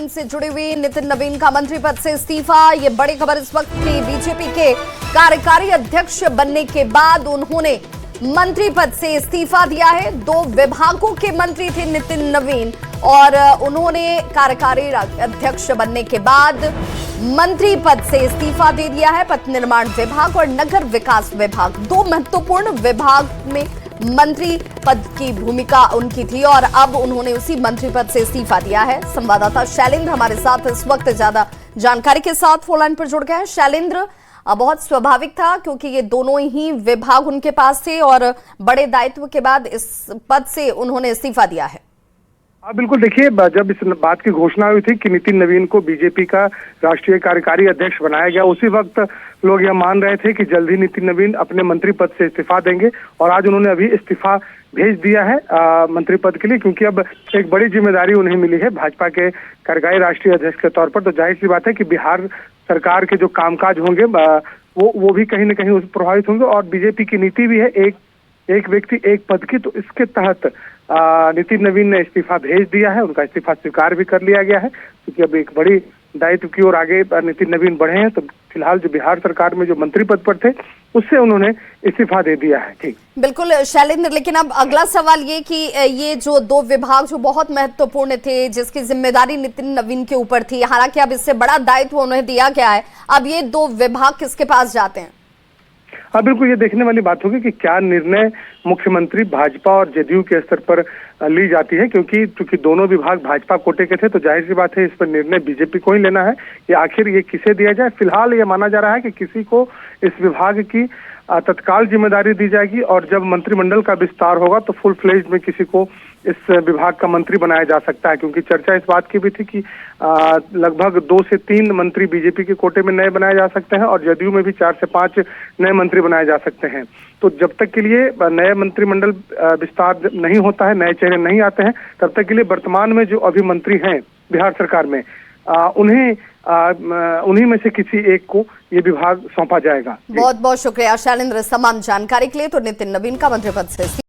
Element से जुड़ी हुई नितिन नवीन का मंत्री पद से इस्तीफा। ये बड़ी खबर इस वक्त की। बीजेपी के कार्यकारी अध्यक्ष बनने के बाद उन्होंने मंत्री पद से इस्तीफा दिया है। 2 विभागों के मंत्री थे नितिन नवीन और उन्होंने कार्यकारी अध्यक्ष बनने के बाद मंत्री पद से इस्तीफा दे दिया है। पथ निर्माण विभाग और नगर विकास विभाग, 2 महत्वपूर्ण विभाग में मंत्री पद की भूमिका उनकी थी और अब उन्होंने उसी मंत्री पद से इस्तीफा दिया है। संवाददाता शैलेंद्र हमारे साथ इस वक्त ज्यादा जानकारी के साथ फोन लाइन पर जुड़ गए हैं। शैलेंद्र, बहुत स्वाभाविक था क्योंकि ये दोनों ही विभाग उनके पास थे और बड़े दायित्व के बाद इस पद से उन्होंने इस्तीफा दिया है। हाँ बिल्कुल, देखिए जब इस बात की घोषणा हुई थी कि नितिन नवीन को बीजेपी का राष्ट्रीय कार्यकारी अध्यक्ष बनाया गया, उसी वक्त लोग यह मान रहे थे कि जल्द ही नितिन नवीन अपने मंत्री पद से इस्तीफा देंगे और आज उन्होंने अभी इस्तीफा भेज दिया है मंत्री पद के लिए, क्योंकि अब एक बड़ी जिम्मेदारी उन्हें मिली है भाजपा के कार्यकारी राष्ट्रीय अध्यक्ष के तौर पर। तो जाहिर सी बात है कि बिहार सरकार के जो कामकाज होंगे वो भी कहीं न कहीं उससे प्रभावित होंगे और बीजेपी की नीति भी है एक व्यक्ति एक पद की। तो इसके तहत नितिन नवीन ने इस्तीफा भेज दिया है, उनका इस्तीफा स्वीकार भी कर लिया गया है, क्योंकि अब एक बड़ी दायित्व की ओर आगे नितिन नवीन बढ़े हैं। तो फिलहाल जो बिहार सरकार में जो मंत्री पद पर थे उससे उन्होंने इस्तीफा दे दिया है। ठीक, बिल्कुल शैलेंद्र, लेकिन अब अगला सवाल ये कि ये जो 2 विभाग जो बहुत महत्वपूर्ण थे, जिसकी जिम्मेदारी नितिन नवीन के ऊपर थी, हालांकि अब इससे बड़ा दायित्व उन्हें दिया गया है, अब ये 2 विभाग किसके पास जाते हैं? हाँ बिल्कुल, ये देखने वाली बात होगी कि क्या निर्णय मुख्यमंत्री भाजपा और जदयू के स्तर पर ली जाती है, क्योंकि दोनों विभाग भाजपा कोटे के थे। तो जाहिर सी बात है इस पर निर्णय बीजेपी को ही लेना है कि आखिर ये किसे दिया जाए। फिलहाल ये माना जा रहा है कि किसी को इस विभाग की तत्काल जिम्मेदारी दी जाएगी और जब मंत्रिमंडल का विस्तार होगा तो फुल फ्लेज्ड में किसी को इस विभाग का मंत्री बनाया जा सकता है, क्योंकि चर्चा इस बात की भी थी कि लगभग 2 से 3 मंत्री बीजेपी के कोटे में नए बनाए जा सकते हैं और जदयू में भी 4 से 5 नए मंत्री बनाए जा सकते हैं। तो जब तक के लिए नए मंत्रिमंडल विस्तार नहीं होता है, नए चेहरे नहीं आते हैं, तब तक के लिए वर्तमान में जो अभी मंत्री हैं बिहार सरकार में उन्हीं में से किसी एक को ये विभाग सौंपा जाएगा। बहुत बहुत शुक्रिया शैलेंद्र तमाम जानकारी के लिए। तो नितिन नवीन का मंत्री पद से